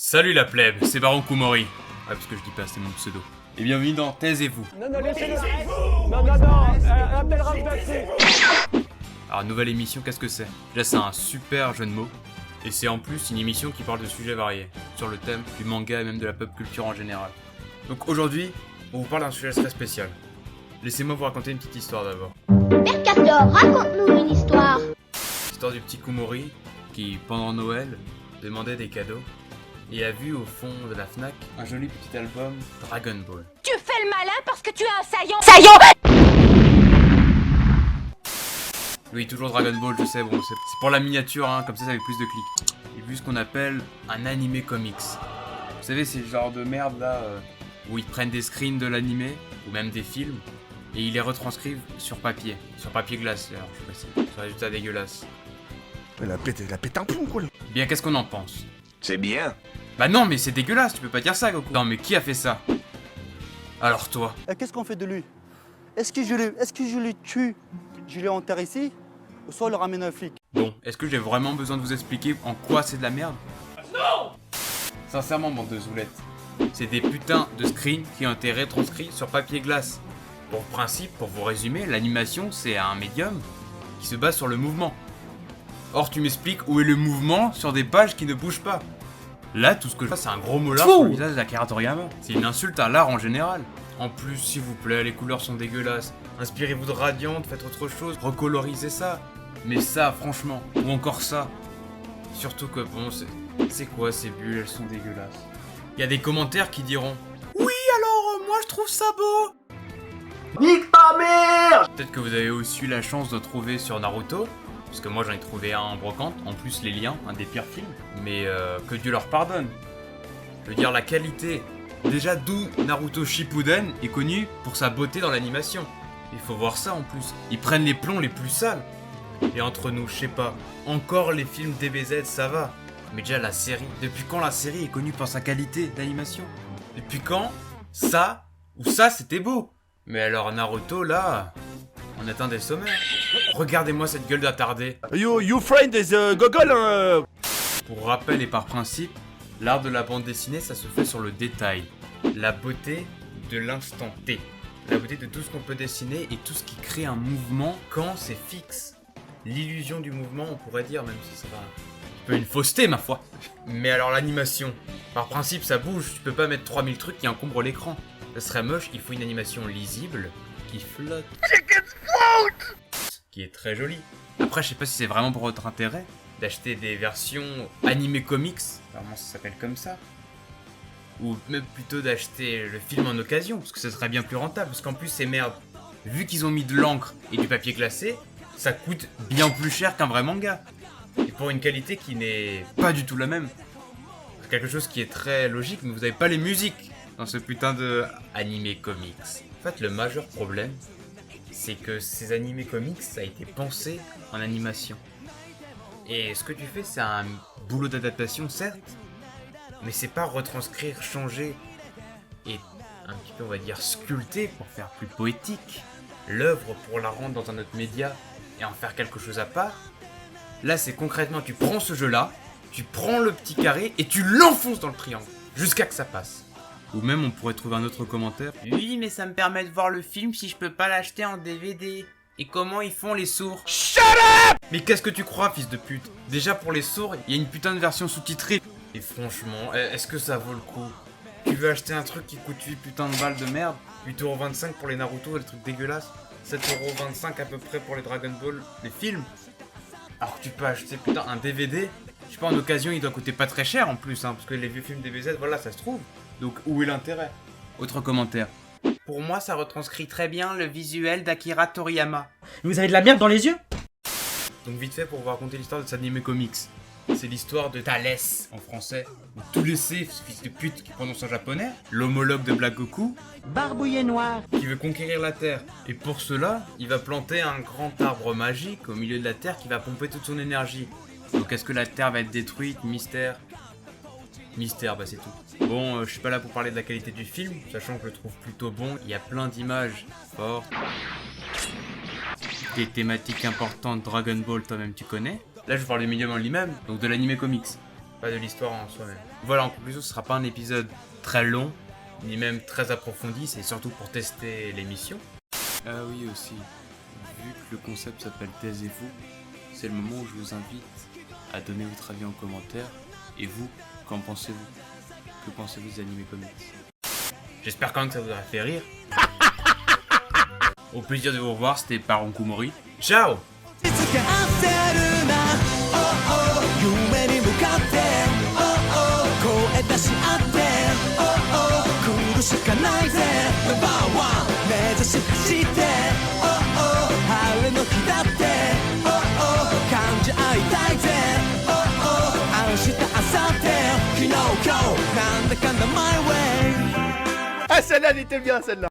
Salut la plèbe, c'est Baron Kumori. Ah parce que je dis pas, c'est mon pseudo. Et bienvenue dans Taisez-vous. Non, laissez-le. Non, appelle remplacé. Alors nouvelle émission, qu'est-ce que c'est? Là c'est un super jeu de mots. Et c'est en plus une émission qui parle de sujets variés. Sur le thème du manga et même de la pop culture en général. Donc aujourd'hui, on vous parle d'un sujet très spécial. Laissez-moi vous raconter une petite histoire d'abord. Mercator, raconte-nous une histoire. L'histoire du petit Kumori qui, pendant Noël, demandait des cadeaux. Et a vu au fond de la Fnac un joli petit album Dragon Ball. Tu fais le malin parce que tu as un saillant. Oui, toujours Dragon Ball, je sais, bon, c'est pour la miniature, hein, comme ça avec plus de clics. Et vu ce qu'on appelle un animé comics. Vous savez, c'est le genre de merde là, où ils prennent des screens de l'animé, ou même des films, et ils les retranscrivent sur papier glace, alors je sais pas si c'est un résultat dégueulasse. Elle a pété un plomb, quoi. Bien, qu'est-ce qu'on en pense? C'est bien. Bah non, mais c'est dégueulasse, tu peux pas dire ça, Goku. Non, mais qui a fait ça? Alors toi? Qu'est-ce qu'on fait de lui? Est-ce que je le tue? Je l'enterre ici? Ou soit on le ramène un flic? Bon, est-ce que j'ai vraiment besoin de vous expliquer en quoi c'est de la merde? Non! Sincèrement, bande de zoulettes. C'est des putains de screens qui ont été retranscrits sur papier glace. Pour principe, pour vous résumer, l'animation c'est un médium qui se base sur le mouvement. Or tu m'expliques où est le mouvement sur des pages qui ne bougent pas. Là, tout ce que je vois, c'est un gros molar sur le visage d'Akira Toriyama. C'est une insulte à l'art en général. En plus, s'il vous plaît, les couleurs sont dégueulasses. Inspirez-vous de Radiant, faites autre chose, recolorisez ça. Mais ça, franchement, ou encore ça. Surtout que bon, c'est quoi ces bulles, elles sont dégueulasses. Il y a des commentaires qui diront oui, alors moi je trouve ça beau. Nique ta mère. Peut-être que vous avez aussi eu la chance de trouver sur Naruto. Parce que moi j'en ai trouvé un en brocante, en plus les liens, un des pires films. Mais que Dieu leur pardonne. Je veux dire la qualité. Déjà d'où Naruto Shippuden est connu pour sa beauté dans l'animation. Il faut voir ça en plus. Ils prennent les plombs les plus sales. Et entre nous, je sais pas, encore les films DBZ ça va. Mais déjà la série, depuis quand la série est connue pour sa qualité d'animation? Depuis quand ça ou ça c'était beau? Mais alors Naruto là, on atteint des sommets. Regardez-moi cette gueule d'attardé. You friend is gogol, hein. Pour rappel et par principe, l'art de la bande dessinée ça se fait sur le détail. La beauté de l'instant T. La beauté de tout ce qu'on peut dessiner et tout ce qui crée un mouvement quand c'est fixe. L'illusion du mouvement on pourrait dire, même si c'est pas un peu une fausseté ma foi. Mais alors l'animation, par principe ça bouge, tu peux pas mettre 3000 trucs qui encombrent l'écran. Ça serait moche, il faut une animation lisible, qui flotte. Qui est très jolie. Après je sais pas si c'est vraiment pour votre intérêt d'acheter des versions animé comics, vraiment ça s'appelle comme ça. Ou même plutôt d'acheter le film en occasion, parce que ce serait bien plus rentable, parce qu'en plus c'est merde. Vu qu'ils ont mis de l'encre et du papier glacé, ça coûte bien plus cher qu'un vrai manga. Et pour une qualité qui n'est pas du tout la même. C'est quelque chose qui est très logique, mais vous n'avez pas les musiques dans ce putain de animé comics. En fait, le majeur problème, c'est que ces animés comics, ça a été pensé en animation. Et ce que tu fais, c'est un boulot d'adaptation, certes, mais c'est pas retranscrire, changer et un petit peu, on va dire, sculpter pour faire plus poétique l'œuvre pour la rendre dans un autre média et en faire quelque chose à part. Là, c'est concrètement, tu prends ce jeu-là, tu prends le petit carré et tu l'enfonces dans le triangle jusqu'à que ça passe. Ou même, on pourrait trouver un autre commentaire. Oui, mais ça me permet de voir le film si je peux pas l'acheter en DVD. Et comment ils font les sourds? Shut up! Mais qu'est-ce que tu crois, fils de pute? Déjà, pour les sourds, il y a une putain de version sous-titrée. Et franchement, est-ce que ça vaut le coup? Tu veux acheter un truc qui coûte 8 putains de balles de merde? 8,25€ pour les Naruto, les trucs dégueulasses. 7,25€ à peu près pour les Dragon Ball, les films. Alors que tu peux acheter putain un DVD. Je sais pas, en occasion, il doit coûter pas très cher en plus, hein, parce que les vieux films DBZ, voilà, ça se trouve. Donc où est l'intérêt? Autre commentaire. Pour moi, ça retranscrit très bien le visuel d'Akira Toriyama. Vous avez de la merde dans les yeux? Donc vite fait pour vous raconter l'histoire de cet animé comics. C'est l'histoire de Thalès en français. Tout laissé, ce fils de pute qui prononce en japonais. L'homologue de Black Goku. Barbouillé noir. Qui veut conquérir la Terre. Et pour cela, il va planter un grand arbre magique au milieu de la Terre qui va pomper toute son énergie. Donc est-ce que la Terre va être détruite? Mystère. Mystère, bah c'est tout. Bon, je suis pas là pour parler de la qualité du film, sachant que je le trouve plutôt bon. Il y a plein d'images fortes. Des thématiques importantes, Dragon Ball, toi-même tu connais. Là je parle du médium en lui-même, donc de l'anime comics. pas de l'histoire en soi-même. Voilà, en conclusion, ce sera pas un épisode très long, ni même très approfondi, c'est surtout pour tester l'émission. Ah oui aussi, vu que le concept s'appelle Taisez-vous, c'est le moment où je vous invite à donner votre avis en commentaire. Et vous, qu'en pensez-vous? Que pensez-vous des animés comics? J'espère quand même que ça vous aura fait rire. Au plaisir de vous revoir, c'était Baron Kumori. Ciao! あ、celle-là, elle était bien, celle-là.